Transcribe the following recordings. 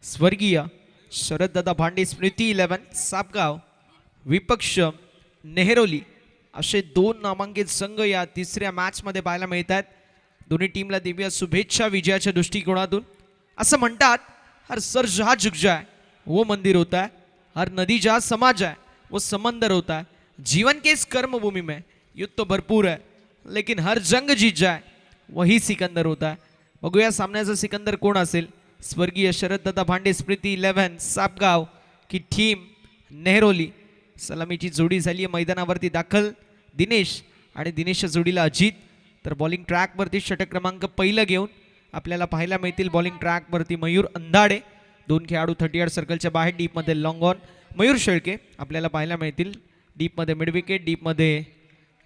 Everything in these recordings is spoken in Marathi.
स्वर्गीय शरददादा भांडे स्मृती 11 सापगाव विपक्ष नेहरोली असे दोन नामांकित संघ या तिसऱ्या मॅच मध्ये पाहायला मिळतात। दोन्ही टीमला देऊया शुभेच्छा विजयाच्या दृष्टिकोनातून। असं म्हणतात हर सर जहाँ झुक जाए वो मंदिर होता है, हर नदी जहाँ समा जाए वो समंदर होता है। जीवन के इस कर्म भूमि में युद्ध तो भरपूर है, लेकिन हर जंग जीत जाए वही सिकंदर होता है। बघूया सामन्याचा सिकंदर कोण असेल, स्वर्गीय शरददादा भांडे स्मृती 11 सापगाव की टीम नेहरोली। सलामीची जोडी झाली मैदानावरती दाखल दिनेश आणि दिनेशच्या जोडीला अजित। तर बॉलिंग ट्रॅकवरती षटक क्रमांक पहिलं घेऊन आपल्याला पाहायला मिळतील बॉलिंग ट्रॅकवरती मयूर अंधाडे। दोन खेळाडू 38 सर्कलच्या बाहेर डीपमध्ये लॉंग ऑन मयूर शेळके आपल्याला पाहायला मिळतील। डीपमध्ये मिड विकेट, डीपमध्ये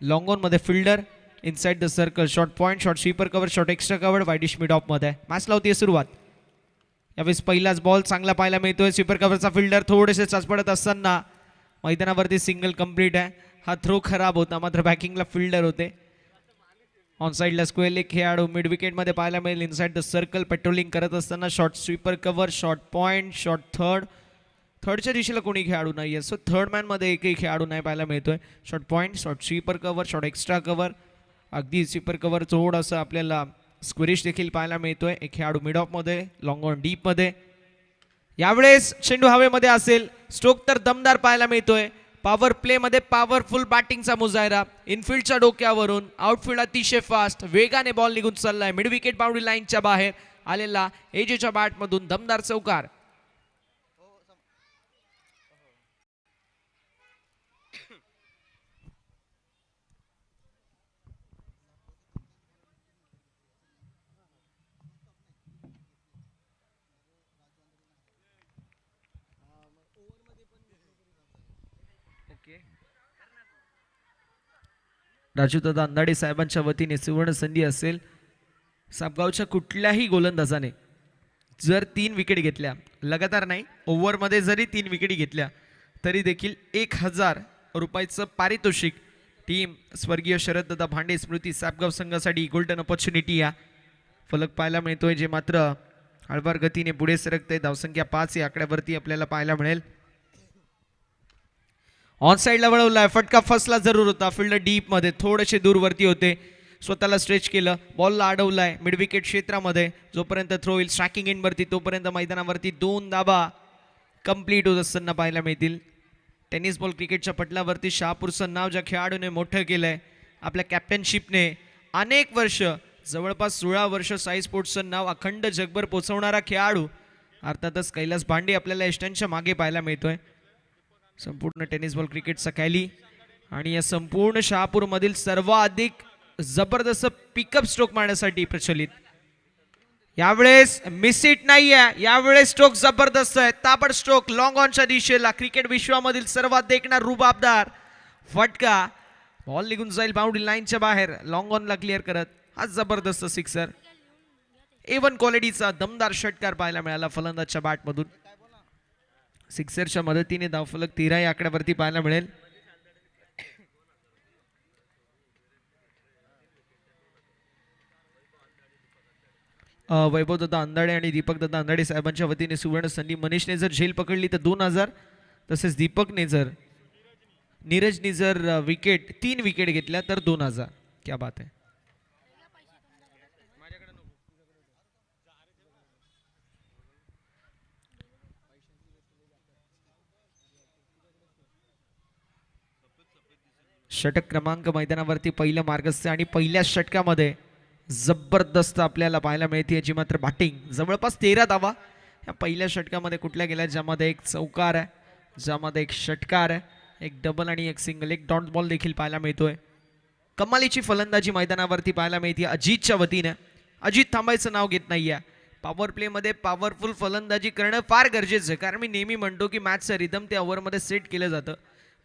लॉंग ऑन मध्ये fielder, inside the circle short point, short sweeper cover, short extra cover, widish mid of मध्ये मॅच लावते सुरुवात। यावेळेस पहिलाच बॉल चांगला पाहायला मिळतोय। स्वीपर कव्हरचा फिल्डर थोडेसे चाचपडत असताना मैदानावरती सिंगल कंप्लीट आहे। हा थ्रो खराब होता, मात्र बॅकिंगला फिल्डर होते। ऑन साइडला स्क्वेअर लेग खेळाडू मिड विकेट मध्ये पाहायला मिळेल। इनसाइड द सर्कल पेट्रोलिंग करत असताना short sweeper cover, short point, short थर्डच्या दिशेला कोणी खेळाडू नाहीये, सो थर्ड मॅन मध्ये एकही खेळाडू नाही पाहायला मिळतोय। Short point, short sweeper cover, short extra cover, अगदी स्वीपर कव्हर थोडंसं आपल्याला स्क्वेरिश देखील पाहायला मिळतोय। एक खेळाडू मिड ऑफ मध्ये, लॉंग ऑन डीप मध्ये। यावेळेस चेंडू हवेमध्ये असेल, स्ट्रोक तर दमदार पाहायला मिळतोय। पॉवर प्ले मध्ये पॉवरफुल बॅटिंगचा मुजाहिरा, इनफिल्डच्या डोक्यावरून आउटफील्ड अतिशय फास्ट वेगाने बॉल निघून चाललाय। मिड विकेट बाउंड्री लाईनच्या बाहेर आलेला एजेच्या बॅट मधून दमदार चौकार। राजूदादा अंधाडे साहेबांच्या वतीने सुवर्ण संधी असेल। सापगावच्या कुठल्याही गोलंदाजाने जर 3 विकेट घेतल्या, लगातार नाही, ओव्हरमध्ये जरी 3 विकेट घेतल्या तरी देखील 1000 रुपयाचं पारितोषिक टीम स्वर्गीय शरददादा भांडे स्मृती सापगाव संघासाठी गोल्डन ऑपॉर्च्युनिटी या फलक पाहायला मिळतोय, जे मात्र हळवार गतीने पुढे सरकते। धावसंख्या 5 या आकड्यावरती आपल्याला पाहायला मिळेल। ऑन साइडला वळवलाय, फटका फसला जरूर होता। फिल्डर डीप मध्ये थोडेसे दूरवरती होते, स्वतःला स्ट्रेच केलं, बॉलला अडवलाय मिड विकेट क्षेत्रामध्ये। जोपर्यंत थ्रो होईल स्ट्रायकिंग एंड वरती तोपर्यंत मैदानावरती 2 धावा कंप्लीट होत असताना पाहायला मिळतील। टेनिस बॉल क्रिकेटच्या पटलावरती शहापूरचं नाव ज्या खेळाडूने मोठं केलंय आपल्या कॅप्टनशिपने, अनेक वर्ष जवळपास 16 वर्ष साई स्पोर्ट्सचं नाव अखंड जगभर पोहोचवणारा खेळाडू अर्थातच कैलास भांडे आपल्याला एस्टनच्या मागे पाहायला मिळतोय। संपूर्ण टेनिस बॉल क्रिकेटचा कॅली आणि या संपूर्ण शहापूर मधील सर्वाधिक जबरदस्त पिकअप स्ट्रोक मारण्यासाठी प्रचलित। यावेळेस मिस इट नाहीये, यावेळेस स्ट्रोक जबरदस्त आहे, ताबड स्ट्रोक लॉंग ऑनच्या दिशेला। क्रिकेट विश्वामधील सर्वात देखणार रुबाबदार फटका, बॉल निघून जाईल बाउंड्री लाईनच्या बाहेर, लॉंग ऑनला क्लिअर करत हा जबरदस्त सिक्सर। A1 क्वालिटीचा दमदार षटकार पाहायला मिळाला फलंदाजच्या बॅटमधून। सिक्सरच्या मदतीने धावफलक 13 या आकड्यावरती पाहायला मिळेल। वैभवदादा अंधाडे आणि दीपकदादा अंधाडे साहेबांच्या वतीने सुवर्ण संधी। मनीषने जर झेल पकडली तर 2000, तसेच दीपकने जर नीरजने जर 3 विकेट घेतल्या तर 2000। क्या बात आहे। षटक क्रमांक मैदानावरती पहिलं मार्गस्थ आणि पहिल्या षटकामध्ये जबरदस्त आपल्याला पाहायला मिळते याची मात्र बॅटिंग। जवळपास 13 धावा या पहिल्या षटकामध्ये कुठल्या गेल्या, ज्यामध्ये एक चौकार आहे, ज्यामध्ये एक षटकार आहे, एक डबल आणि एक सिंगल, एक डॉट बॉल देखील पाहायला मिळतोय। कमालीची फलंदाजी मैदानावरती पाहायला मिळते अजितच्या वतीने। अजित थांबायचं नाव घेत नाहीये। पॉवर प्ले मध्ये पॉवरफुल फलंदाजी करणं फार गरजेचं आहे, कारण मी नेहमी म्हणतो की मॅचचं रिदम त्या ओव्हरमध्ये सेट केलं जातं।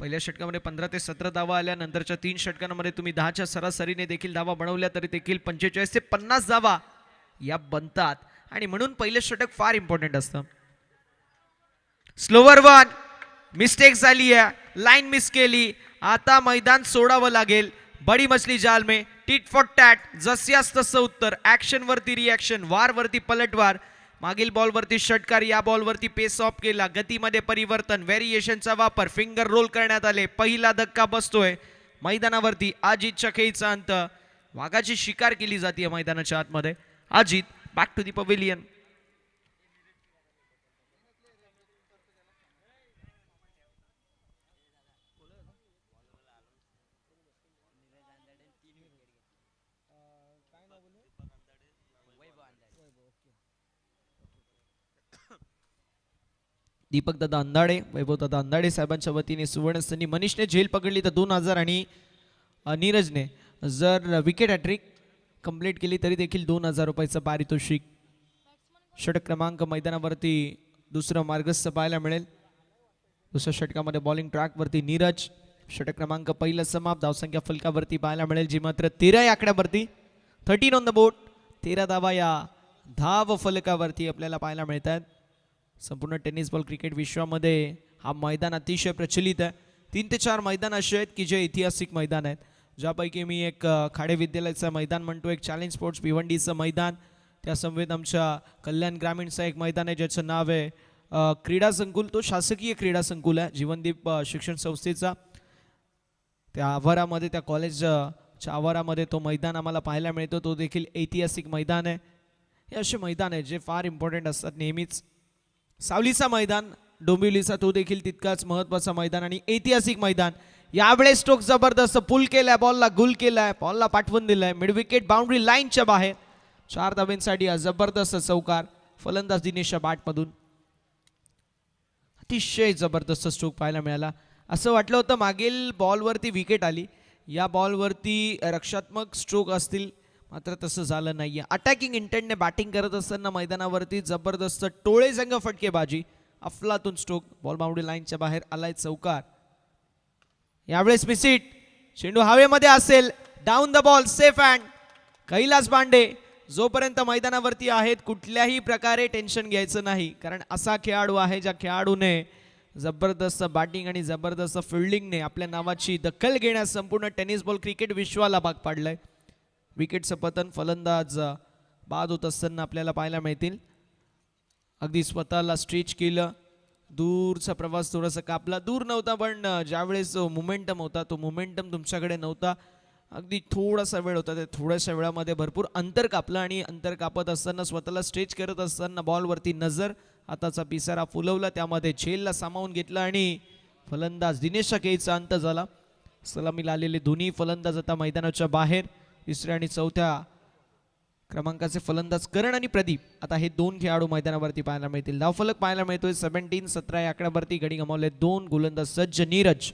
पहिल्या षटकामध्ये 15 ते 17 धावा आल्या, नंतरच्या 3 षटकांमध्ये तुम्ही 10च्या सरासरीने देखील धावा बनवल्या तरी देखील 45 ते 50 धावा या बनतात, आणि म्हणून पहिलं षटक फार इम्पॉर्टंट असतं। स्लोवर वन, मिस्टेक झाली आहे, लाईन मिस केली, आता मैदान सोडावं लागेल। बड़ी मछली जाल में टिट फॉर टॅट, जस्यास तसं उत्तर, ऍक्शन वरती रिॲक्शन, वार वरती पलटवार, मागील बॉलवरती षटकार, या बॉलवरती पेस ऑफ केला, गतीमध्ये परिवर्तन, व्हेरिएशनचा वापर, फिंगर रोल करण्यात आले. पहिला धक्का बसतोय मैदानावरती. अजितच्या खेळीचा अंत. वाघाची शिकार केली जाते मैदानाच्या आतमध्ये. Ajit back to the pavilion. Deepak दादा अंधाडे, वैभव दादा अंधाडे साहेबांच्या वतीने सुवर्ण संधी. मनीषने झेल पकडली तर 2000 आणि नीरजने जर विकेट हॅट्रिक कंप्लीट केली तरी देखील 2000 रुपयाचं पारितोषिक. षटक क्रमांक मैदानावरती दुसरं मार्गस्थ पाहायला मिळेल. दुसऱ्या षटकामध्ये बॉलिंग ट्रॅकवरती नीरज. षटक क्रमांक पहिलं समाप्त. धावसंख्या फलकावरती पाहायला मिळेल जी मात्र 13 या आकड्यावरती. 13 ऑन द बोर्ड. 13 धावा या धाव फलकावरती आपल्याला पाहायला मिळतात. संपूर्ण टेनिस बॉल क्रिकेट विश्वामध्ये हा मैदान अतिशय प्रचलित आहे. 3 ते 4 मैदान असे आहेत की जे ऐतिहासिक मैदान आहेत, ज्यापैकी मी एक खाडे विद्यालयाचं मैदान म्हणतो, एक चॅलेंज स्पोर्ट्स भिवंडीचं मैदान, त्या समवेत आमच्या कल्याण ग्रामीणचं एक मैदान आहे ज्याचं नाव आहे क्रीडा संकुल. तो शासकीय क्रीडा संकुल आहे जीवनदीप शिक्षण संस्थेचा. त्या आवारामध्ये, त्या कॉलेजच्या आवारामध्ये तो मैदान आम्हाला पाहायला मिळतो. तो देखील ऐतिहासिक मैदान आहे. हे असे मैदान आहे जे फार इम्पॉर्टंट असतात नेहमीच. सावलीचा मैदान डोंबिवलीचा तो देखील तितकाच महत्त्वाचा मैदान आणि ऐतिहासिक मैदान. यावेळेस स्ट्रोक जबरदस्त पुल केलाय, बॉलला गुल केलाय, बॉलला पाठवून दिलाय मिड विकेट बाउंड्री लाईनच्या बाहेर. 4 धाब्यांसाठी हा जबरदस्त चौकार फलंदाज दिनेशच्या बॅटमधून. अतिशय जबरदस्त स्ट्रोक पाहायला मिळाला. असं वाटलं होतं मागील बॉलवरती विकेट आली, या बॉलवरती रक्षात्मक स्ट्रोक असतील, मात्र तसं झालं नाहीये. अटॅकिंग इंटेंटने बॅटिंग करत असताना मैदानावरती जबरदस्त टोळे संघ फटकेबाजी, अफलातून स्ट्रोक, बॉल बाउंड्री लाईनच्या बाहेर आलाय चौकार. यावेळेस मिसिट, चेंडू हवेमध्ये असेल, down the ball, safe hand. Kailas Pandey जोपर्यंत मैदानावरती आहेत कुठल्याही प्रकारे टेन्शन घ्यायचं नाही, कारण असा खेळाडू आहे ज्या खेळाडूने जबरदस्त बॅटिंग आणि जबरदस्त फिल्डिंगने आपल्या नावाची दखल घेण्यास संपूर्ण टेनिस बॉल क्रिकेट विश्वाला भाग पाडलंय. विकेटचं पतन फलंदाज बाद होत असताना आपल्याला पाहायला मिळतील. अगदी स्वतःला स्ट्रेच केलं, दूरचा प्रवास थोडासा कापला, दूर नव्हता पण ज्यावेळेस मोमेंटम होता तो मोमेंटम तुमच्याकडे नव्हता, अगदी थोडासा वेळ होता, त्या थोड्याशा वेळामध्ये भरपूर अंतर कापलं आणि अंतर कापत असताना स्वतःला स्ट्रेच करत असताना बॉलवरती नजर, हाताचा पिसारा फुलवला, त्यामध्ये झेलला सामावून घेतला आणि फलंदाज दिनेशच्या खेळीचा अंत झाला. सलामीला आलेले दोन्ही फलंदाज आता मैदानाच्या बाहेर. तिसऱ्या आणि चौथ्या क्रमांकाचे फलंदाज करण आणि प्रदीप, आता हे दोन खेळाडू मैदानावरती पाहायला मिळतील. धावफलक पाहायला मिळतोय 17-17 या आकड्यावरती. गडी गमावले 2. गोलंदाज सज्ज नीरज.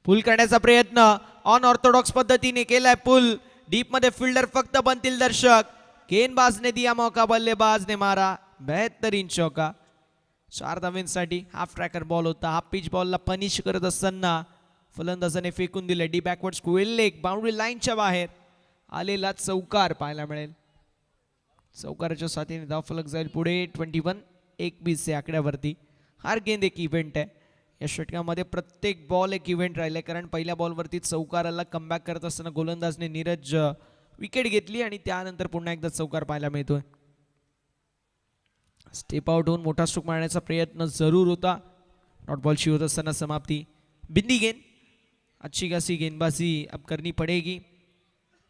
पुल करण्याचा प्रयत्न ऑन ऑर्थोडॉक्स पद्धतीने केलाय. पुल डीप मध्ये फिल्डर फक्त बनतील दर्शक. गेंदबाजने दिया मौका, बल्लेबाजने मारा बेहतरीन चौका. 4 धावांसाठी हाफ ट्रॅकर बॉल होता. हाफ पिच बॉलला पनिश करत असताना फलंदाजाने फेकून दिले. D backward square leg, boundary लाईनच्या बाहेर आलेला चौकार पाहायला मिळेल. चौकाराच्या साथीने धावफलक जाईल पुढे 21-21 या आकड्यावरती. हार गेंद एक इव्हेंट आहे या षटकामध्ये. प्रत्येक बॉल एक इव्हेंट राहिलाय, कारण पहिल्या बॉलवरती चौकाराला कमबॅक करत असताना गोलंदाजने नीरज विकेट घेतली आणि त्यानंतर पुन्हा एकदा चौकार पाहायला मिळतोय. स्टेप आउट होऊन मोठा स्ट्रोक मारण्याचा प्रयत्न जरूर होता. नॉट बॉलशी होत असताना समाप्ती. बिंदी गेंद, अच्छी खासी गेंदबाजी अब करनी पड़ेगी.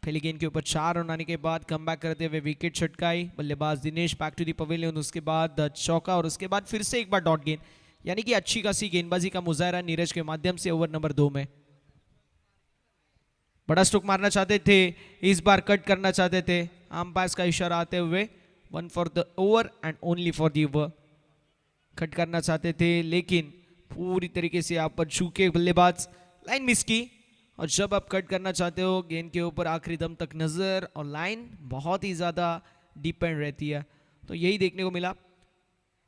पहली गेंद के ऊपर 4 रन आने के बाद कम बैक करते हुए विकेट छटकाई बल्लेबाज Dinesh. Back to the pavilion, उसके बाद चौका और उसके बाद फिर से एक बार डॉट गेंद, यानी कि अच्छी खासी गेंदबाजी का मुजाहरा नीरज के माध्यम से ओवर नंबर 2 में. बड़ा स्ट्रोक मारना चाहते थे, इस बार कट करना चाहते थे. अंपायर्स का इशारा आते हुए 1 for the over end only for the over. Cut करना चाहते थे लेकिन पूरी तरीके से आप पर चूके बल्लेबाज. लाइन मिस की, और जब आप कट करना चाहते हो गेंद के ऊपर आखिरी दम तक नजर, और लाइन बहुत ही ज़्यादा डिपेंड रहती है. तो यही देखने को मिला.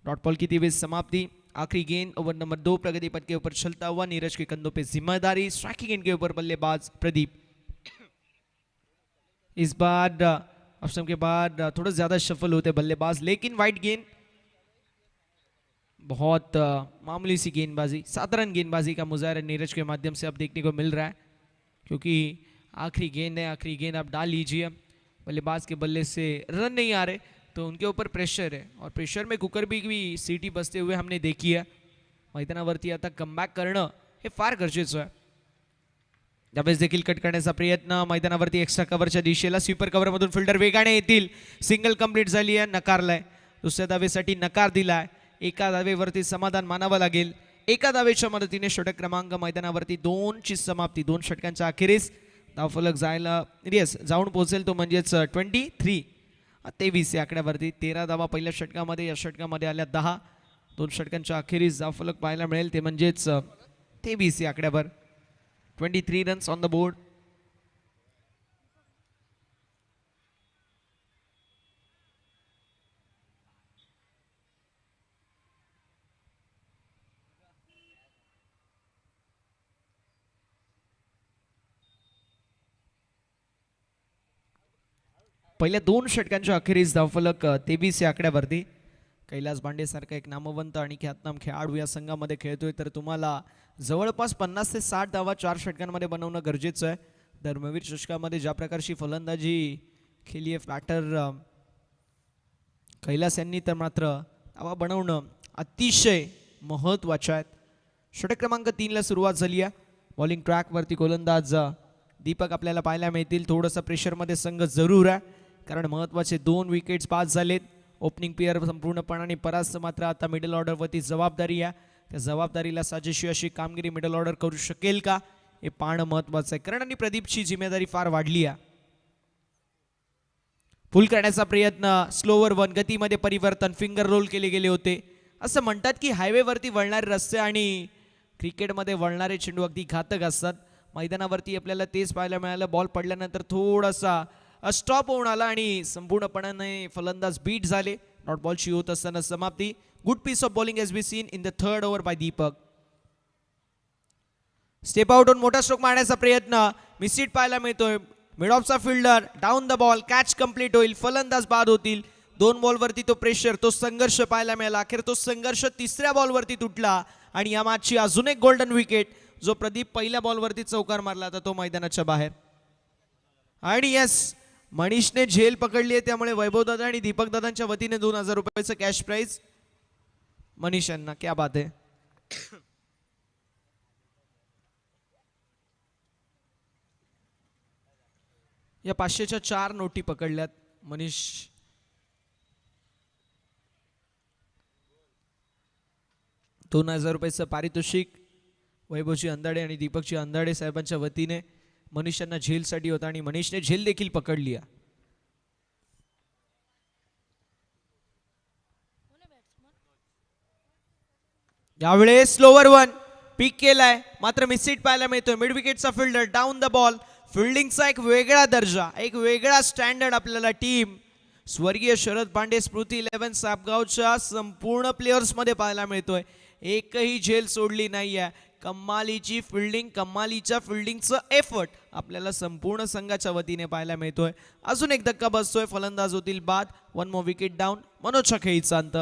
डॉट बॉल की तेज समाप्ति. आखिरी गेंद ओवर नंबर 2 प्रगति पथ के ऊपर चलता हुआ. नीरज के कंधों पे जिम्मेदारी. स्ट्राइकिंग गेंद के ऊपर बल्लेबाज प्रदीप. इस बार ऑप्शन के बाद थोड़ा ज़्यादा शफल होते बल्लेबाज, लेकिन वाइड गेंद, बहुत मामूली सी गेंदबाजी, साधारण गेंदबाजी का मुजाहरा नीरज के माध्यम से अब देखने को मिल रहा है, क्योंकि आखिरी गेंद है, आखिरी गेंद आप डाल लीजिए. बल्लेबाज के बल्ले से रन नहीं आ रहे तो उनके ऊपर प्रेशर है और प्रेशर में कुकर भी सीटी बसते हुए हमने देखी है. मैदानावरती आता कमबॅक करणं हे फार गरजेचं आहे. त्यावेळेस देखील कट करण्याचा प्रयत्न मैदानावरती एक्स्ट्रा कव्हरच्या दिशेला स्वीपर कव्हरमधून फिल्डर वेगाने येतील. सिंगल कंप्लीट झाली आहे, नकारलाय. दुसऱ्या धावेसाठी नकार दिलाय. एका धावेवरती समाधान मानावं लागेल. एका धावेच्या मदतीने षटक क्रमांक मैदानावरती 2 ची समाप्ती. 2 षटकांच्या अखेरीस धावफलक जाऊन पोहोचेल तो म्हणजेच 23 या आकड्यावरती. 13 धावा पहिल्या षटकामध्ये, या षटकामध्ये आल्या 10. 2 षटकांच्या अखेरीस धावफलक पाहायला मिळेल ते म्हणजेच 23 या आकड्यावर. 23 रन्स ऑन द बोर्ड. पहिल्या 2 षटकांच्या अखेरीस धावफलक 23 या आकड्यावरती. कैलास बांडे सारखा एक नामवंत आणि ख्यातनाम खेळाडू या संघामध्ये खेळतोय तर तुम्हाला जवळपास 50 ते 60 धावा 4 षटकांमध्ये बनवणं गरजेचं आहे. धर्मवीर चषकामध्ये ज्या प्रकारची फलंदाजी केली आहे बॅटर कैलास यांनी तर मात्र धावा बनवणं अतिशय महत्त्वाचं आहे. षटक क्रमांक 3 ला सुरुवात झाली आहे. बॉलिंग ट्रॅकवरती गोलंदाज दीपक आपल्याला पाहायला मिळतील. थोडंसं प्रेशरमध्ये संघ जरूर आहे कारण महत्त्वाचे 2 विकेट्स पास झालेत. ओपनिंग पेअर संपूर्णपणाने परास्त, मात्र आता मिडल ऑर्डरवरती जबाबदारी आहे. त्या जबाबदारीला साजेशी अशी कामगिरी मिडल ऑर्डर करू शकेल का हे पाहणं महत्त्वाचं आहे. करण आणि प्रदीपची जिम्मेदारी फार वाढली आहे. पुल करण्याचा प्रयत्न, स्लोवर 1 गतीमध्ये परिवर्तन, फिंगर रोल केले गेले होते. असं म्हणतात की हायवेवरती वळणारे रस्ते आणि क्रिकेटमध्ये वळणारे चेंडू अगदी घातक असतात. मैदानावरती आपल्याला तेच पाहायला मिळालं. बॉल पडल्यानंतर थोडासा स्टॉप होऊन आला आणि संपूर्णपणाने फलंदाज बीट झाले. नॉट बॉलची होत असताना समाप्ती. Good piece of bowling has be seen in the 3rd over by Deepak. Step out होऊन मोठा स्ट्रोक मारण्याचा प्रयत्न, मिसहिट पाहायला मिळतोय. मिड ऑफचा fielder down the ball, catch complete होईल. फलंदाज बाद होतील. 2 बॉलवरती तो प्रेशर, तो संघर्ष पाहायला मिळाला. अखेर तो संघर्ष 3ऱ्या बॉलवरती तुटला आणि या मॅचची अजून एक गोल्डन विकेट. जो प्रदीप पहिल्या बॉलवरती चौकार मारला तर तो मैदानाच्या बाहेर. आणि यस, मनीषने झेल पकडली आहे त्यामुळे वैभवदादा आणि दीपक दादांच्या वतीने 2000 रुपयाचं कॅश प्राइज मनीष यांना. क्या बात आहे. या 500च्या 4 नोटी पकडल्यात मनीष. ₹2000 पारितोषिक वैभवजी अंधाडे आणि दीपकजी अंधाडे साहेबांच्या वतीने मनीष यांना झेलसाठी होता आणि मनीषने झेल देखील पकडली आहे. यावेळेस स्लोवर 1 पिक केलाय, मात्र मिसहिट पाहायला मिळतोय. मिड विकेटचा फिल्डर डाऊन द बॉल. फिल्डिंगचा एक वेगळा दर्जा, एक वेगळा स्टँडर्ड आपल्याला टीम स्वर्गीय शरद पांडे स्मृती 11 सापगावच्या संपूर्ण प्लेयर्समध्ये पाहायला मिळतोय. एकही झेल सोडली नाहीये. कमालीची फिल्डिंग, कमालीच्या फिल्डिंगचं एफर्ट आपल्याला संपूर्ण संघाच्या वतीने पाहायला मिळतोय. अजून एक धक्का बसतोय. फलंदाज होतील बाद. 1 मोर विकेट डाऊन. मनोजच्या खेळीचा अंत.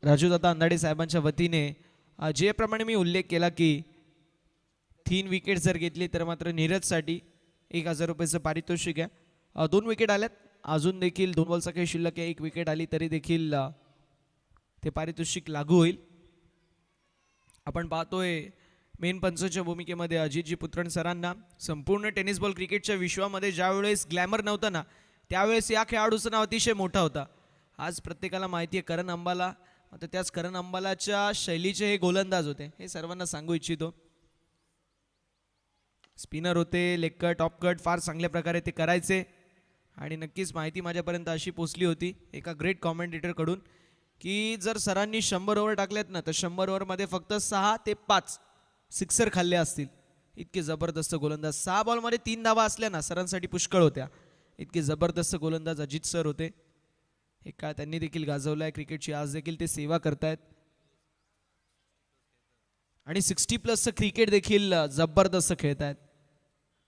राजूदादा अंधाडे साहेबांच्या वतीने ज्याप्रमाणे मी उल्लेख केला की 3 विकेट जर घेतली तर मात्र नीरजसाठी 1000 रुपयाचं पारितोषिक आहे. 2 विकेट आल्यात. अजून देखील 2 बॉलचा काही शिल्लक आहे. 1 विकेट आली तरी देखील ते पारितोषिक लागू होईल. आपण पाहतोय मेन पंचच्या भूमिकेमध्ये अजितजी पुत्रण सरांना. संपूर्ण टेनिस बॉल क्रिकेटच्या विश्वामध्ये ज्यावेळेस ग्लॅमर नव्हता ना, त्यावेळेस या खेळाडूचं नाव अतिशय मोठा होता. आज प्रत्येकाला माहिती आहे करण अंबाला, आता त्याच करण अंबालाच्या शैलीचे हे गोलंदाज होते. हे सर्वांना सांगू इच्छितो. स्पिनर होते, लेग कट, टॉप कट फार चांगल्या प्रकारे ते करायचे. आणि नक्कीच माहिती माझ्यापर्यंत अशी पोचली होती एका ग्रेट कॉमेंटेटरकडून की जर सरांनी 100 ओव्हर टाकल्यात ना तर 100 ओव्हरमध्ये फक्त 6 ते 5 सिक्सर खाल्ले असतील. इतके जबरदस्त गोलंदाज. 6 बॉलमध्ये 3 धावा असल्या ना सरांसाठी पुष्कळ होत्या. इतके जबरदस्त गोलंदाज अजित सर होते. हे काळ त्यांनी देखील गाजवलाय क्रिकेटची. आज देखील ते सेवा करतायत आणि 60+ क्रिकेट देखील जबरदस्त खेळतायत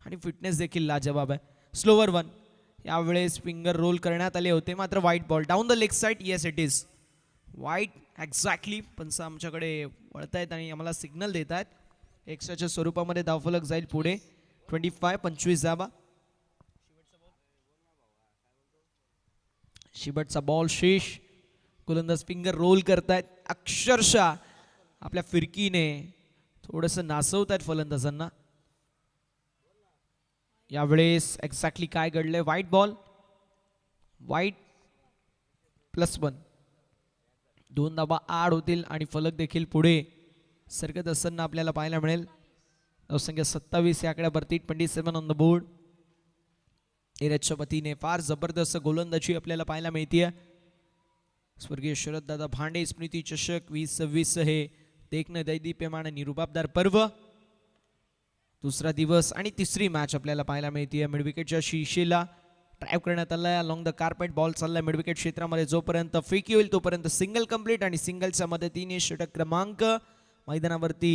आणि फिटनेस देखील लाजवाब आहे. स्लोवर 1 यावेळेस फिंगर रोल करण्यात आले होते, मात्र white ball down the leg side. Yes it is वाईट एक्झॅक्टली. पंच आमच्याकडे वळतायत आणि आम्हाला सिग्नल देत आहेत. एक्स्ट्राच्या स्वरूपामध्ये धावफलक जाईल पुढे. 25 धावा. शिबटचा बॉल शेष. गोलंदाज फिंगर रोल करतायत, अक्षरशः आपल्या फिरकीने थोडंसं नाचवत आहेत फलंदाजांना. यावेळेस एक्झॅक्टली काय घडलंय? White ball, white +1. 2 धावा आड होतील आणि फलक देखील पुढे सरकत असताना आपल्याला पाहायला मिळेल. धावसंख्या 27 या आकड्यावरती. 27 ऑन द बोर्ड. एरजच्या वतीने फार जबरदस्त गोलंदाजी आपल्याला पाहायला मिळते. स्वर्गीय शरददादा भांडे स्मृती चषक 2026 हे देखणं दैदीप्यमान आणि रुबाबदार पर्व. दुसरा दिवस आणि तिसरी मॅच आपल्याला पाहायला मिळते. मिडविकेटच्या शीशेला ड्राईव्ह करण्यात आलाय अलॉंग द कार्पेट. बॉल चाललाय मिडविकेट क्षेत्रामध्ये. जोपर्यंत फेकी होईल तोपर्यंत सिंगल कंप्लीट आणि सिंगलच्या मदतीने षटक क्रमांक मैदानावरती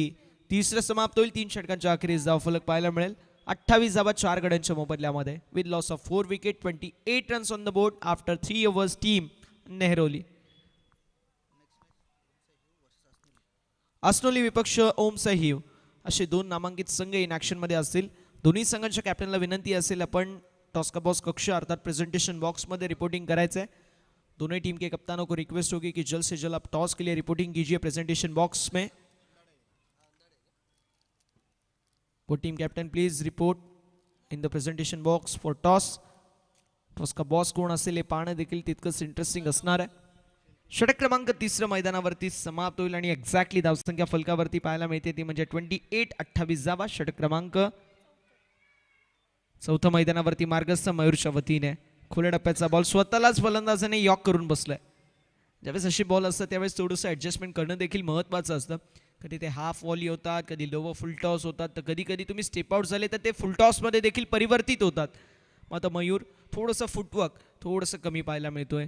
तिसरं समाप्त होईल. 3 षटकांच्या अखेरीस धावफलक पाहायला मिळेल. 28 धावा 4 गड्यांच्या मोबदल्यामध्ये. With loss of 4 wicket. 28 runs on the board after 3 overs. Team Nehroli. असनोली विपक्ष ओम सहीव असे 2 नामांकित संघ इन ॲक्शन मध्ये असतील. दोन्ही संघांच्या कॅप्टनला विनंती असेल आपण टॉस का बॉक्स कक्ष अर्थात प्रेजेंटेशन बॉक्स में रिपोर्टिंग करायचं है. दोनों टीम के कप्तानों को रिक्वेस्ट होगी कि जल्द से जल्द आप टॉस के लिए रिपोर्टिंग कीजिए प्रेजेंटेशन बॉक्स में. वो team captain please report in the presentation box for toss. Toss का बॉस कोण असेल हे पाहणं देखील तितकंच इंटरेस्टिंग असणार आहे. षटक क्रमांक 3 मैदानावरती समाप्त होईल आणि एक्झॅक्टली धावसंख्या फलकावरती पाहायला मिळते ती म्हणजे 28 धावा. षटक क्रमांक 4 मैदानावरती मार्गस्थ मयूरच्या वतीने. खुल्या टप्प्याचा बॉल स्वतःलाच फलंदाजाने यॉक करून बसलाय. ज्यावेळेस अशी बॉल असतात त्यावेळेस थोडंसं ॲडजस्टमेंट करणं देखील महत्त्वाचं असतं. कधी ते हाफ वॉली होतात, कधी लोवर फुल टॉस होतात, तर कधी कधी तुम्ही स्टेप आउट झाले तर ते फुल टॉसमध्ये देखील परिवर्तित होतात. मग आता मयूर थोडंसं फुटवर्क थोडंसं कमी पाहायला मिळतोय.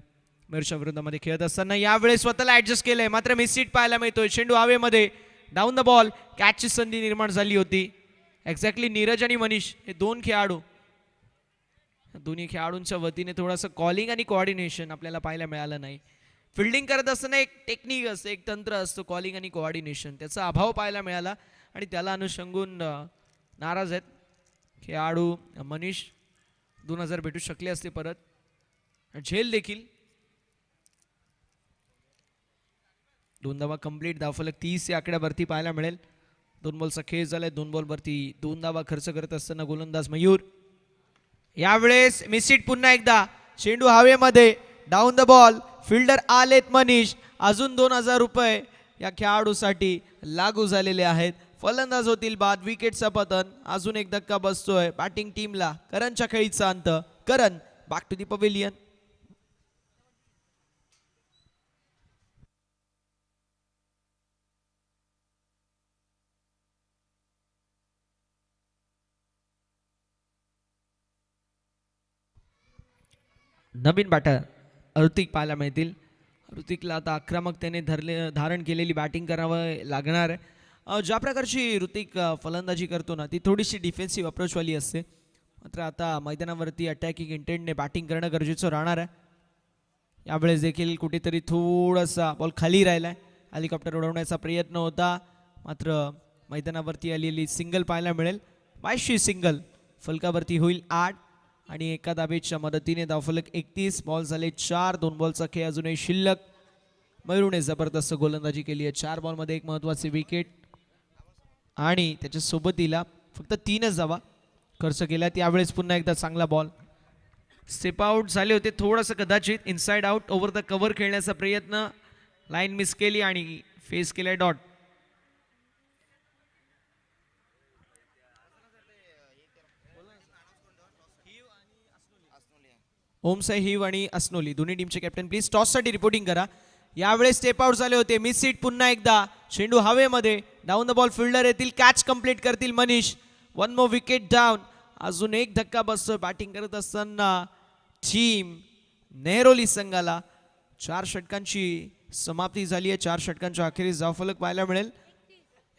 मयूरच्या विरोधामध्ये खेळत असताना यावेळेस स्वतःला ॲडजस्ट केलंय, मात्र मिसहिट पाहायला मिळतोय. चेंडू हवेमध्ये डाऊन द बॉल. कॅचची संधी निर्माण झाली होती. एक्झॅक्टली नीरज आणि मनीष हे 2 खेळाडू, दोन्ही खेळाडूंच्या वतीने थोडंसं कॉलिंग आणि कोऑर्डिनेशन आपल्याला पाहायला मिळालं नाही. फिल्डिंग करत असताना एक टेक्निक असतं, एक तंत्र असतं कॉलिंग आणि कोऑर्डिनेशन, त्याचा अभाव पाहायला मिळाला आणि त्याला अनुषंगून नाराज आहेत खेळाडू. मनीष 2000 भेटू शकले असते परत. झेल देखील 2 धावा कंप्लीट. धावफलक 30 या आकड्यावरती पाहायला मिळेल. 2 बॉलचा खेळ झालाय. 2 बॉलवरती 2 धावा खर्च करत असताना गोलंदाज मयूर. यावेळेस मिसहिट पुन्हा एकदा. चेंडू हवेमध्ये डाऊन द बॉल. फिल्डर आलेत मनीष. अजून 2000 रुपये या खेळाडूसाठी लागू झालेले आहेत. फलंदाज होतील बाद. विकेटचा पतन. अजून एक धक्का बसतोय बॅटिंग टीमला. करणच्या खेळीचा अंत. Karan back to the pavilion. नवीन बॅटर ऋतिक पाहायला मिळतील. ऋतिकला आता आक्रमकतेने धारण केलेली बॅटिंग करावं लागणार आहे. ज्या प्रकारची ऋतिक फलंदाजी करतो ना ती थोडीशी डिफेन्सिव्ह अप्रोचवाली असते. मात्र आता मैदानावरती अटॅकिंग इंटेंटने बॅटिंग करणं गरजेचं राहणार आहे. यावेळेस देखील कुठेतरी थोडासा बॉल खाली राहिला आहे. हेलिकॉप्टर उडवण्याचा प्रयत्न होता, मात्र मैदानावरती आलेली सिंगल पाहायला मिळेल. 22 सिंगल. फलकावरती होईल 8 आणि एका धावेच्या मदतीने धावफलक 31. बॉल झाले 4. 2 बॉलचा खेळ अजूनही शिल्लक. मयूरने जबरदस्त गोलंदाजी केली आहे. 4 बॉलमध्ये 1 महत्त्वाची विकेट आणि त्याच्या सोबतीला फक्त 3च धावा खर्च केल्यात. यावेळेस पुन्हा एकदा चांगला बॉल. स्टेप आउट झाले होते थोडंसं कदाचित. Inside out over the cover खेळण्याचा प्रयत्न. लाईन मिस केली आणि फेस केलाय डॉट. ओमसाई हिव आणि असनोली दोन्ही टीमचे कॅप्टन प्लीज टॉससाठी रिपोर्टिंग करा. यावेळेस स्टेप आउट झाले होते. मिसहिट पुन्हा एकदा. चेंडू हवेमध्ये डाऊन द बॉल. फिल्डर येतील. कॅच कंप्लीट करतील मनीष. 1 more wicket down. अजून एक धक्का बसतो बॅटिंग करत असताना टीम नेहरोली संघाला. 4 षटकांची समाप्ती झाली आहे. 4 षटकांच्या अखेरीस धावफलक पाहायला मिळेल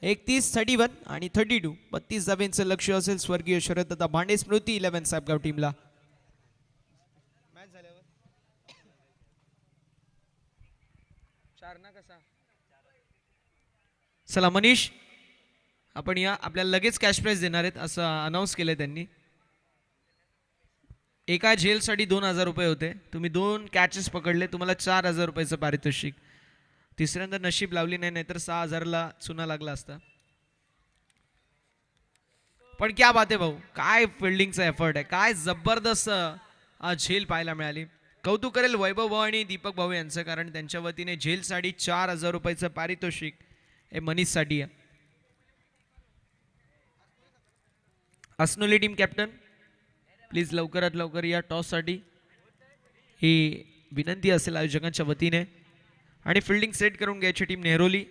31, 31 आणि 32. 32 धावेंचं लक्ष असेल स्वर्गीय शरददादा भांडे स्मृती 11 साहेबगाव टीमला. चला मनीष, आपण या, आपल्याला लगेच कॅश प्राइज देणार आहेत असं अनाऊन्स केलं त्यांनी. एका झेलसाठी 2,000 रुपये होते. तुम्ही 2 कॅचेस पकडले, तुम्हाला 4,000 रुपयाचं पारितोषिक. तिसऱ्यांदा नशीब लावली नाही, नाहीतर 6,000ला चुना लागला असता. पण क्या बात आहे भाऊ, काय फिल्डिंगचा एफर्ट आहे, काय जबरदस्त झेल पाहायला मिळाली. कौतुक करेल वैभव भाऊ आणि दीपक भाऊ यांचं, कारण त्यांच्या वतीने झेलसाठी 4,000 रुपयाचं पारितोषिक हे मनीषसाठी आहे. असनोली टीम कॅप्टन प्लीज लवकरात लवकर या टॉससाठी, ही विनंती असेल आयोजकांच्या वतीने. आणि फिल्डिंग सेट करून घ्यायची टीम नेहरोली.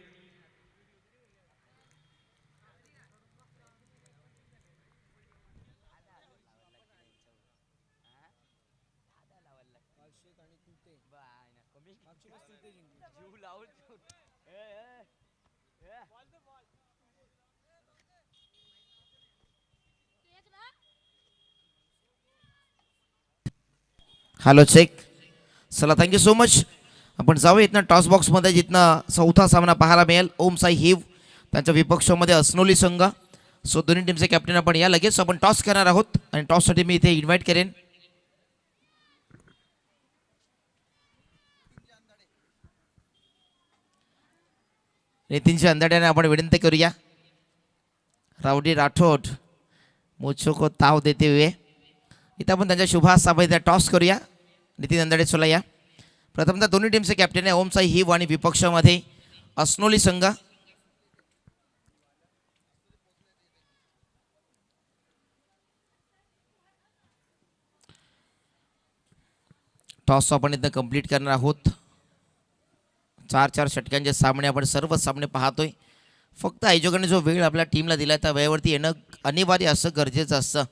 Hello check. चला थँक्यू सो मच. आपण जाऊया इथनं टॉस बॉक्समध्ये, जिथनं चौथा सामना पाहायला मिळेल. ओम साई हिव त्यांच्या विपक्षामध्ये असनोली संघ. सो दोन्ही टीमचे कॅप्टन आपण या लगेच. आपण टॉस करणार आहोत आणि टॉससाठी मी इथे इन्व्हाइट करेन नितीनजी अंधाड्याने. आपण विनंती करूया. रावडी राठोड मुझको को ताव देते हुए इथं आपण त्यांच्या शुभासामध्ये टॉस करूया. नितीन अंधाडे चला या. प्रथमतः दोन्ही टीमचे कॅप्टन आहे ओम साई हिव आणि विपक्षामध्ये असनोली संघ. टॉस आपण इथं कंप्लीट करणार आहोत. 4-4 षटकांचे सामने आपण सर्व सामने पाहतोय. फक्त आयोजकांनी जो वेळ आपल्या टीमला दिला त्या वेळेवरती येणं अनिवार्य असं गरजेचं असतं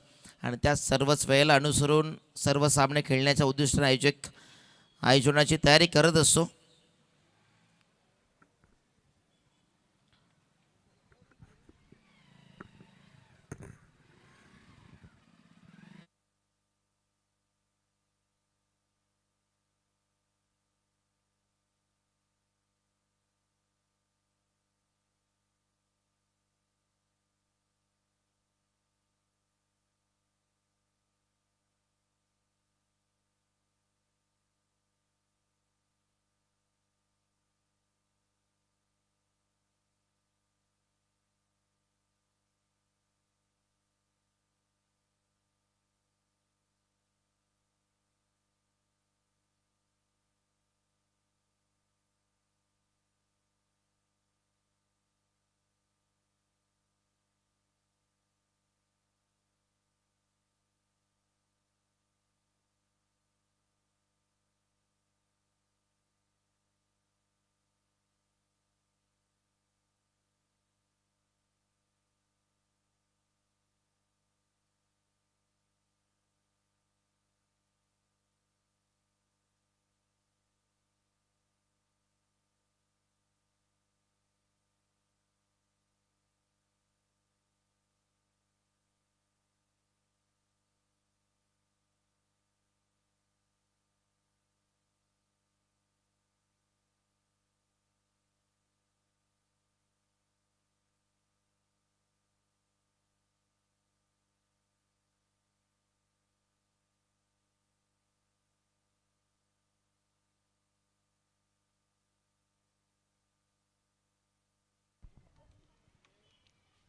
आणि त्या सर्वच वेळेला अनुसरून सर्व सामने खेळण्याच्या उद्दिष्टाने आयोजक आयोजनाची तयारी करत असतो.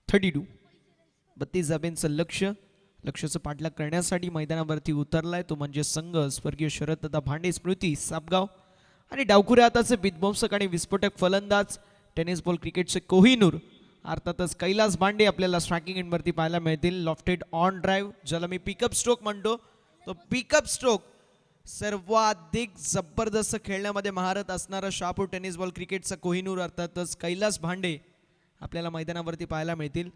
.32 32 धाब्यांचं लक्ष्याचं पाठलाग करण्यासाठी मैदानावरती उतरलाय तो म्हणजे संघ स्वर्गीय शरददादा भांडे स्मृती सापगाव. आणि डावखुऱ्या हाताचे विध्वंसक आणि विस्फोटक फलंदाज टेनिस बॉल क्रिकेटचे कोहिनूर अर्थातच कैलास भांडे आपल्याला स्ट्रायकिंग एंडवरती पाहायला मिळतील. लॉफ्टेड ऑन ड्राईव्ह ज्याला मी पिकअप स्ट्रोक म्हणतो, तो पिकअप स्ट्रोक सर्वाधिक जबरदस्त खेळण्यामध्ये महारत असणारा शहापूर टेनिस बॉल क्रिकेटचा कोहिनूर अर्थातच कैलास भांडे आपल्याला मैदानावरती पाहायला मिळतील.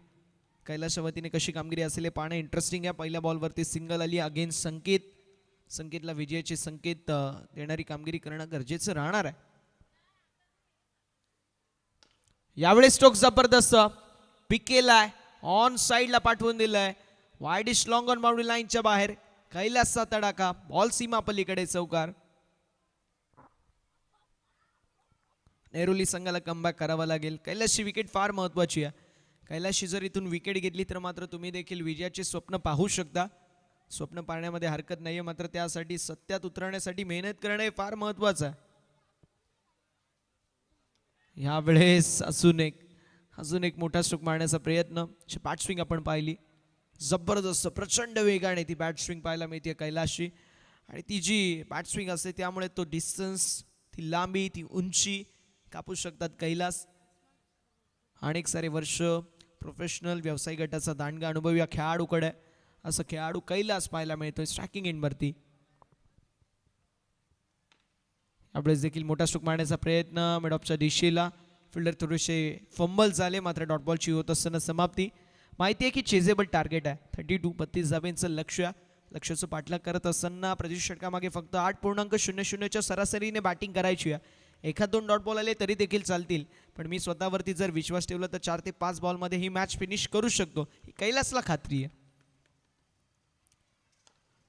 कैलासच्या वतीने कशी कामगिरी असेल हे पाहणं इंटरेस्टिंग आहे. पहिल्या बॉलवरती सिंगल आली अगेन्स्ट संकेतला विजयाचे संकेत देणारी कामगिरी करणं गरजेचं राहणार आहे. यावेळी स्ट्रोक जबरदस्त पिक केलाय, ऑन साइडला पाठवून दिलाय, वाईडिश लॉंग ऑन बाउंड्री लाईनच्या बाहेर. कैलासचा तडाखा, बॉल सीमा पलीकडे चौकार. नेरुली संघाला कमबॅक करावा लागेल. कैलासची विकेट फार महत्त्वाची आहे. कैलासची जर इथून विकेट घेतली तर मात्र तुम्ही देखील विजयाचे स्वप्न पाहू शकता. स्वप्न पाहण्यामध्ये हरकत नाहीये, मात्र त्यासाठी सत्यात उतरण्यासाठी मेहनत करणं हे फार महत्त्वाचं आहे. यावेळेस अजून एक मोठा स्ट्रोक मारण्याचा प्रयत्न. बॅट स्विंग आपण पाहिली, जबरदस्त प्रचंड वेगाने ती बॅट स्विंग पाहायला मिळते कैलासची. आणि ती जी बॅट स्विंग असते त्यामुळे तो डिस्टन्स, ती लांबी, ती उंची कापू शकतात कैलास. अनेक सारे वर्ष प्रोफेशनल व्यावसायिक गटाचा दांडगा अनुभव या खेळाडूकडे आहे. असं खेळाडू कैलास पाहायला मिळतोय स्ट्रायकिंग एंडवरती. यावेळेस देखील मोठा स्ट्रोक मारण्याचा प्रयत्न मिडऑफच्या दिशेला. फिल्डर थोडेसे फंबल झाले, मात्र डॉट बॉलची होत असताना समाप्ती. माहिती आहे की चेजेबल टार्गेट आहे. 32 धाब्यांचं लक्ष्याचं पाठलाग करत असताना प्रति षटकामागे फक्त 8.00च्या सरासरीने बॅटिंग करायची आहे. एखाद 2 डॉट बॉल आले तरी देखील चालतील, पण मी स्वतःवरती जर विश्वास ठेवला तर 4 ते 5 बॉलमध्ये ही मॅच फिनिश करू शकतो, ही कैलासला खात्री आहे.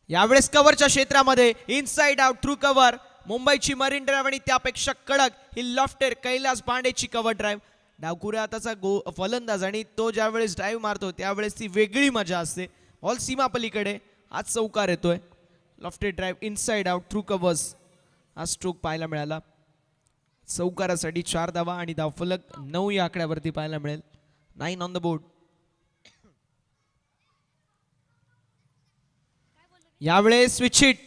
यावेळेस कव्हरच्या क्षेत्रामध्ये इनसाइड आउट थ्रू कव्हर. मुंबईची मरीन ड्राईव्ह आणि त्यापेक्षा कडक ही लॉफ्टर कैलास बांडेची कव्हर ड्राईव्ह. डावखुऱ्या हाताचा फलंदाज आणि तो ज्यावेळेस ड्राईव्ह मारतो त्यावेळेस ती वेगळी मजा असते. बॉल सीमा पलीकडे, आज चौकार येतोय. Lofted drive inside out through covers, हा स्ट्रोक पाहायला मिळाला. चौकारासाठी 4 धावा आणि धावफलक 9 या आकड्यावरती पाहायला मिळेल. 9 ऑन द बोर्ड. यावेळेस स्विच हिट,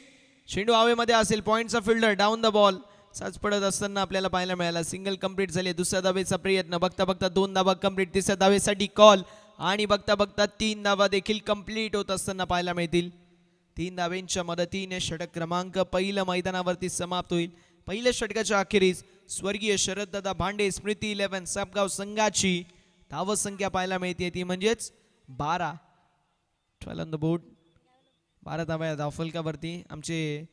चेंडू हवेमध्ये असेल, पॉइंटचा फिल्डर डाऊन द बॉल साज पडत असताना आपल्याला पाहायला मिळाला. सिंगल कंप्लीट झाली. दुसऱ्या धावेचा प्रयत्न, बघता बघता 2 धावा कंप्लीट. तिसऱ्या धावेसाठी कॉल आणि बघता बघता 3 धावा देखील कंप्लीट होत असताना पाहायला मिळतील. 3 धावेंच्या मदतीने षटक क्रमांक पहिलं मैदानावरती समाप्त होईल. पहिल्या षटकाच्या अखेरीस स्वर्गीय शरददादा भांडे स्मृती 11 सापगाव संघाची धावसंख्या पाहायला मिळते, ती म्हणजेच 12. 12 ऑन द बोर्ड. 12 धावा या धावफलकावरती. आमचे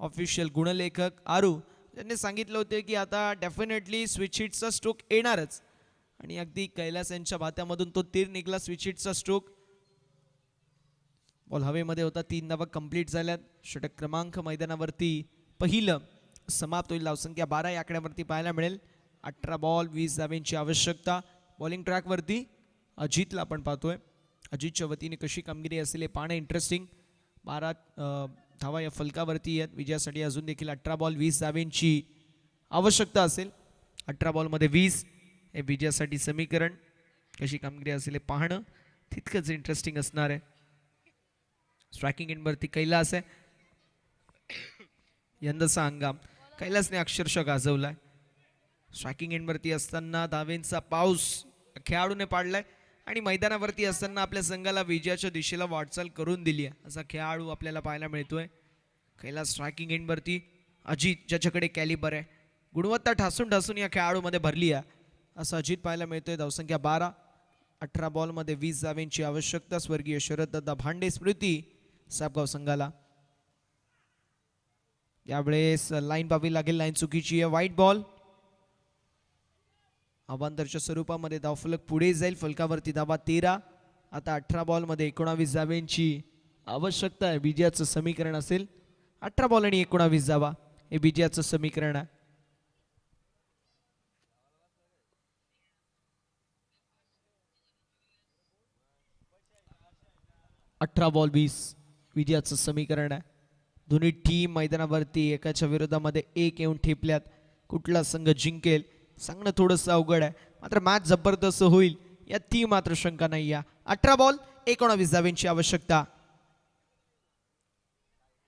ऑफिशियल गुणलेखक आरू त्यांनी सांगितलं होते की आता डेफिनेटली स्विच हिटचा स्ट्रोक येणारच, आणि अगदी कैलास यांच्या भात्यामधून तो तीर निघाला. स्विच हिटचा स्ट्रोक, बॉल हवेमध्ये होता. 3 धावा कंप्लीट झाल्यात. षटक क्रमांक मैदानावरती पहिलं समाप्त होईल. धावसंख्या 12 या आकड्यावरती पाहायला मिळेल. 18 बॉल 20 धाव्यांची आवश्यकता. बॉलिंग ट्रॅकवरती अजितला आपण पाहतोय. अजितच्या वतीने कशी कामगिरी असेल हे पाहणं इंटरेस्टिंग. 12 धावा या फलकावरती आहेत. विजयासाठी अजून देखील 18 बॉल 20 धाव्यांची आवश्यकता असेल. 18 बॉलमध्ये 20 हे विजयासाठी समीकरण. कशी कामगिरी असेल हे पाहणं तितकंच इंटरेस्टिंग असणार आहे. स्ट्रायकिंग एंडवरती कैलास आहे. यंदाचा हंगाम कैलासने अक्षरशः गाजवलाय. स्ट्रायकिंग एंडवरती असताना धावेंचा पाऊस खेळाडूने पाडलाय आणि मैदानावरती असताना आपल्या संघाला विजयाच्या दिशेला वाटचाल करून दिली आहे, असा खेळाडू आपल्याला पाहायला मिळतोय. कैलास स्ट्रायकिंग एंडवरती अजित, ज्याच्याकडे कॅलिबर आहे, गुणवत्ता ठासून ठासून या खेळाडूमध्ये भरली आहे, असं अजित पाहायला मिळतोय. धावसंख्या 12. 18 बॉलमध्ये 20 धाव्यांची आवश्यकता. स्वर्गीय शरददादा भांडे स्मृती सापगाव संघाला. यावेळेस लाईन पाहावी लागेल. लाईन चुकीची आहे. White ball. अवांतरच्या स्वरूपामध्ये धावफलक पुढे जाईल. फलकावरती धावा 13. आता 18 बॉलमध्ये 19 धाव्यांची आवश्यकता आहे. विजयाचं समीकरण असेल 18 बॉल आणि 19 धावा, हे विजयाचं समीकरण आहे. अठरा बॉल 20 विजयाचं समीकरण आहे. दोन्ही टीम मैदानावरती एकाच्या विरोधामध्ये एक येऊन ठेपल्यात. कुठला संघ जिंकेल सांगणं थोडंसं अवघड आहे, मात्र मॅच जबरदस्त होईल यात ती मात्र शंका नाही आहे. 18 बॉल 19 धाव्यांची आवश्यकता.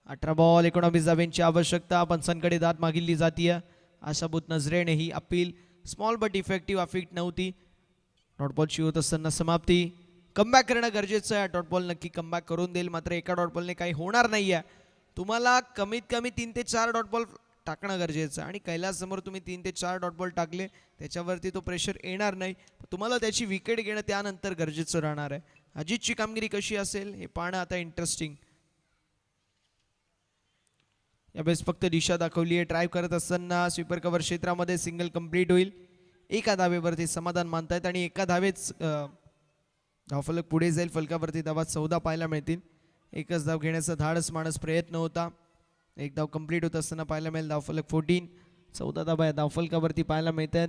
18 बॉल 19 धाव्यांची आवश्यकता. पंचांकडे दाद मागितली जातीय. आशाभूत नजरेने ही appeal small but effective affect नव्हती. डॉट बॉलची होत असताना समाप्ती. कमबॅक करणं गरजेचं आहे. डॉट बॉल नक्की कमबॅक करून देईल, मात्र एका डॉट बॉलने काही होणार नाही आहे. तुम्हाला कमीत कमी 3 ते 4 डॉट बॉल टाकणं गरजेचं आहे, आणि कैलास समोर तुम्ही 3 ते 4 डॉट बॉल टाकले त्याच्यावरती तो प्रेशर येणार नाही. तुम्हाला त्याची विकेट घेणं त्यानंतर गरजेचं राहणार आहे. अजितची कामगिरी कशी असेल हे पाहणं आता इंटरेस्टिंग. यावेळेस फक्त दिशा दाखवली आहे. ड्राईव्ह करत असताना स्वीपर कव्हर क्षेत्रामध्ये सिंगल कंप्लीट होईल. एका धावेवरती समाधान मानतायत आणि एका धावेच धावफलक पुढे जाईल. फलकावरती धावा 14 पाहायला मिळतील. एकच धाव घेण्याचा धाडस माणस प्रयत्न होता. एक धाव कंप्लीट होत असताना पाहायला मिळेल. धावफलक 14. 14 धाबा या धावफलकावरती पाहायला मिळत आहेत.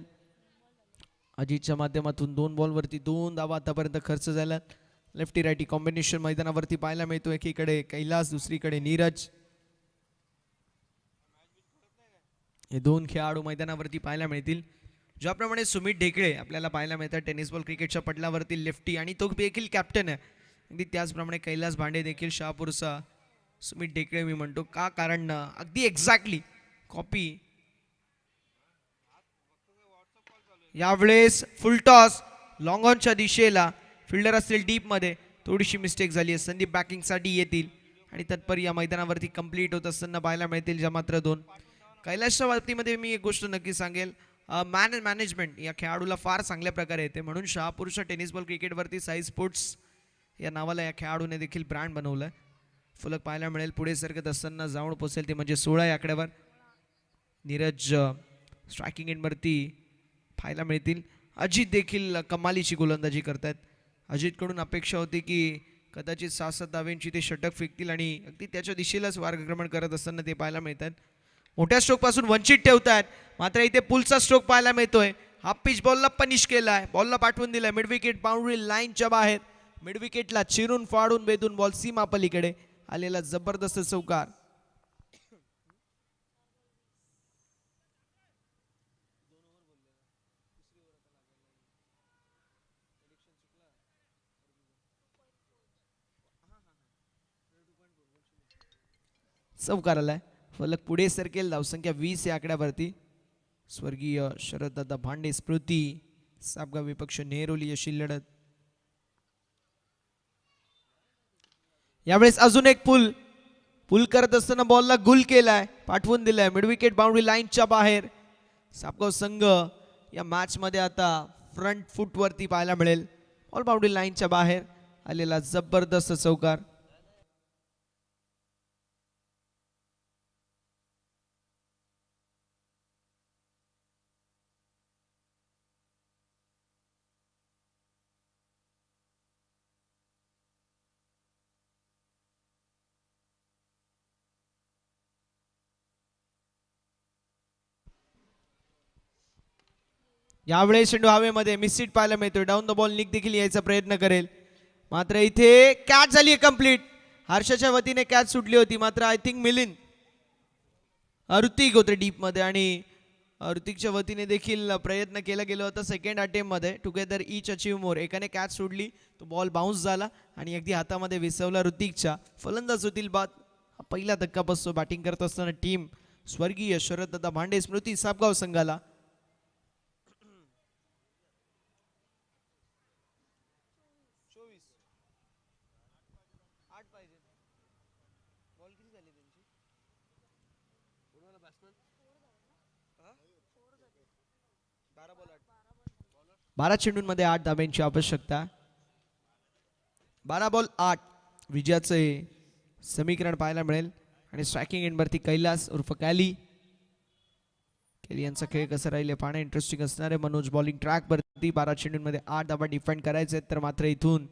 अजितच्या माध्यमातून 2 बॉलवरती 2 धाबा आतापर्यंत खर्च झाला. लेफ्टी राईटी कॉम्बिनेशन मैदानावरती पाहायला मिळतो. एकीकडे कैलास, दुसरीकडे नीरज. हे 2 खेळाडू मैदानावरती पाहायला मिळतील. ज्याप्रमाणे सुमित ढेकळे आपल्याला पाहायला मिळतात टेनिस बॉल क्रिकेटच्या पटलावरती लेफ्टी आणि तो देखील कॅप्टन आहे. अगदी त्याचप्रमाणे कैलास भांडे देखील शहापूरचा सुमित ढेकळे मी म्हणतो का, कारण अगदी एक्झॅक्टली कॉपी. यावेळेस फुल टॉस लॉंग ऑनच्या दिशेला, फिल्डर असतील डीप मध्ये, थोडीशी मिस्टेक झाली आहे. संदीप बॅकिंगसाठी येतील आणि तत्पर या मैदानावरती कंप्लीट होत असताना पाहायला मिळतील ज्या मात्र 2. कैलासच्या बाबतीमध्ये मी एक गोष्ट नक्की सांगेल, मॅनेजमेंट या खेळाडूला फार चांगल्या प्रकारे येते, म्हणून शहापूरच्या टेनिस बॉल क्रिकेटवरती साई स्पोर्ट्स या नावाला या खेळाडूने देखील ब्रँड बनवलं आहे. फलक पाहायला मिळेल पुढे सरकत असताना जाऊन पोचेल ते म्हणजे 16 या आकड्यावर. नीरज स्ट्रायकिंग एंडवरती पाहायला मिळतील. अजित देखील कमालीची गोलंदाजी करतात. अजितकडून अपेक्षा होती की कदाचित 6-7 धाव्यांची ते षटक फेकतील आणि अगदी त्याच्या दिशेलाच मार्गक्रमण करत असताना ते पाहायला मिळतात. मोठ्या स्ट्रोक पासून वंचित ठेवतात, मात्र इथे पुलचा स्ट्रोक पाहायला मिळतोय. हाफ पिच बॉलला पनिश केलाय, बॉलला पाठवून दिलाय मिड विकेट बाउंड्री लाईनच्या बाहेर. मिड विकेटला चिरून फाडून वेधून बॉल सीमा पलीकडे आलेला जबरदस्त चौकार. चौकार आलाय. फलक पुढे सरकेल. धावसंख्या 20 या आकड्यावरती. स्वर्गीय शरददादा भांडे स्मृती सापगाव विपक्ष नेहरोली अशी लढत. यावेळेस अजून एक पुल करत असताना बॉलला गुल केलाय, पाठवून दिलाय मिड विकेट बाउंड्री लाईनच्या बाहेर. सापगाव संघ या मॅच मध्ये आता फ्रंट फुट वरती पाहायला मिळेल. बॉल बाउंड्री लाईनच्या बाहेर आलेला जबरदस्त चौकार. यावेळेस चेंडू हवेमध्ये मिससीट पाहायला मिळतोय. डाऊन द बॉल निक देखील यायचा प्रयत्न करेल, मात्र इथे कॅच झाली कंप्लीट. हर्षाच्या वतीने कॅच सुटली होती, मात्र आय थिंक मिलिंद ऋतिक होते डीप मध्ये आणि ऋतिकच्या वतीने देखील प्रयत्न केला गेला होता सेकंड अटेम्प्ट मध्ये. Together each achieve more. एकाने कॅच सोडली, तो बॉल बाउन्स झाला आणि अगदी हातामध्ये विसवला ऋतिकच्या. फलंदाज होतील बाद. पहिला धक्का बसतो बॅटिंग करत असताना टीम स्वर्गीय शरददादा भांडे स्मृती सापगाव संघाला. बारा चेंडूंमध्ये 8 धाब्यांची आवश्यकता. 12 बॉल 8 विजयाचे समीकरण पाहायला मिळेल. आणि स्ट्रायकिंग एंडवरती कैलास उर्फ कॅली यांचा खेळ कसा राहील पाहणं इंटरेस्टिंग असणार आहे. मनोज बॉलिंग ट्रॅक वरती 12 चेंडूंमध्ये 8 धाबा डिफेंड करायचे आहेत, तर मात्र इथून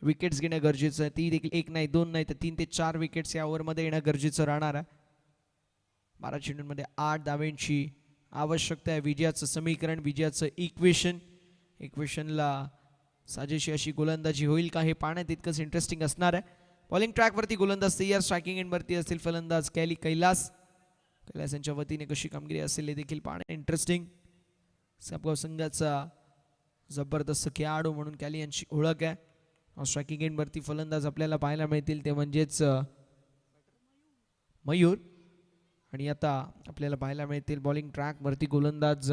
विकेट्स घेणं गरजेचं आहे. ती देखील 1 नाही 2 नाही तर 3 ते 4 विकेट्स या ओव्हरमध्ये येणं गरजेचं राहणार आहे. 12 चेंडूंमध्ये 8 धाब्यांची आवश्यकता आहे. विजयाचं समीकरण, विजयाचं इक्वेशनला साजेशी अशी गोलंदाजी होईल का हे पाहण्यात तितकंच इंटरेस्टिंग असणार आहे. बॉलिंग ट्रॅकवरती गोलंदाज तयार, स्ट्रायकिंग एंडवरती असतील फलंदाज कैलास यांच्या वतीने कशी कामगिरी असेल हे देखील पाहणं इंटरेस्टिंग. सापगाव संघाचा जबरदस्त खेळाडू म्हणून कॅली यांची ओळख आहे. स्ट्रायकिंग एंडवरती फलंदाज आपल्याला पाहायला मिळतील ते म्हणजेच मयूर. आणि आता आपल्याला पाहायला मिळतील बॉलिंग ट्रॅकवरती गोलंदाज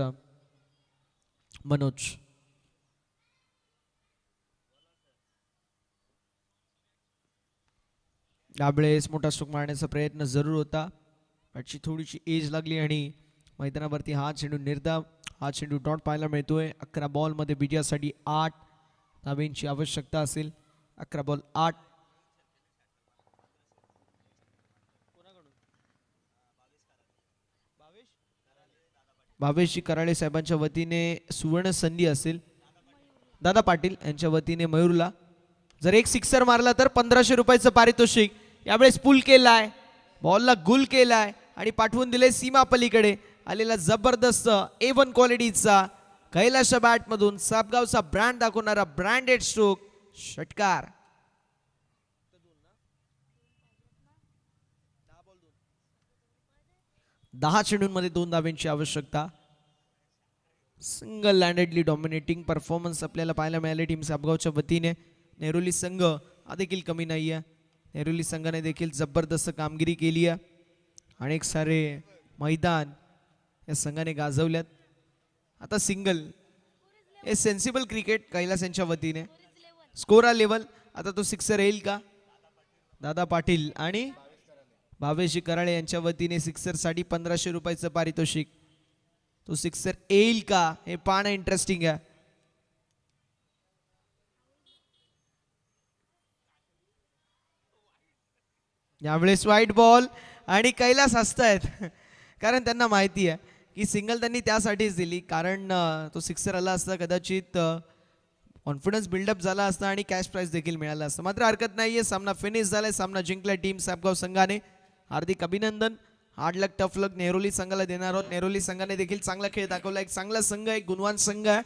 मनोज. यावेळेस मोठा स्ट्रोक मारण्याचा प्रयत्न जरूर होता, बॅटची थोडीशी एज लागली आणि मैदानावरती हा चेंडू निर्धाव, हा चेंडू डॉट पाहायला मिळतोय. 11 बॉलमध्ये विजयासाठी 8 धाब्यांची आवश्यकता असेल. 11 बॉल 8. भावेशजी कराळे साहेबांच्या वतीने सुवर्ण संधी असेल. दादा पाटील यांच्या वतीने मयूरला जर एक सिक्सर मारला तर 1500 रुपयाचं पारितोषिक. यावेळेस पुल केलाय, बॉलला गुल केलाय आणि पाठवून दिले सीमा पलीकडे आलेला जबरदस्त A1 क्वालिटीचा कैलाशच्या बॅटमधून सापगावचा ब्रँड दाखवणारा ब्रँडेड स्ट्रोक षटकार. 10 चेंडूंमध्ये 2 धावांची आवश्यकता. सिंगल लँडेडली डॉमिनेटिंग परफॉर्मन्स आपल्याला पाहायला मिळाले टीम सापगावच्या वतीने. नेरुली संघ हा देखील कमी नाही आहे. नेरुली संघाने देखील जबरदस्त कामगिरी केली आहे. अनेक सारे मैदान या संघाने गाजवल्यात. आता सिंगल हे सेन्सिबल क्रिकेट कैलास यांच्या वतीने. स्कोरा लेवल आता तो सिक्सर येईल का? दादा पाटील आणि भावेशजी कराळे यांच्या वतीने सिक्सरसाठी 1500 रुपयाचं पारितोषिक. तो सिक्सर येईल का हे पाहणं इंटरेस्टिंग आहे. यावेळेस व्हाईट बॉल आणि कैलास हसतायत कारण त्यांना माहिती आहे की सिंगल त्यांनी त्यासाठीच दिली कारण तो सिक्सर आला असता कदाचित कॉन्फिडन्स बिल्डअप झाला असता आणि कॅश प्राइज देखील मिळाला असतं. मात्र हरकत नाहीये. सामना फिनिश झालाय. सामना जिंकला टीम सापगाव संघाने. हार्दिक अभिनंदन. हार्ड लक टफ लक नेरोली संघाला देणार आहोत. नेरोली संघाने देखील चांगला खेळ दाखवला. एक चांगला संघ आहे, एक गुणवान संघ आहे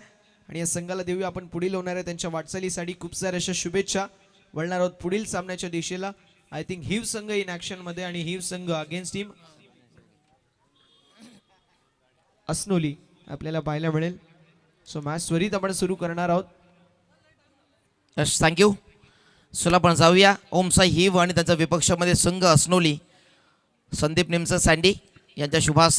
आणि या संघाला देऊया आपण पुढील होणाऱ्या त्यांच्या वाटचालीसाठी खूप साऱ्या अशा शुभेच्छा. वळणार आहोत पुढील सामन्याच्या दिशेला. आय थिंक हिव संघ इन ऍक्शन मध्ये आणि हिव संघ अगेन्स्ट टीम असनोली आपल्याला पाहायला मिळेल. सो मॅच त्वरित आपण सुरू करणार आहोत. यश थँक्यू. चला आपण जाऊया. ओमसाई हिव आणि त्यांचा विपक्षामध्ये संघ असनोली संदीप निमसर सँडी यांच्या शुभास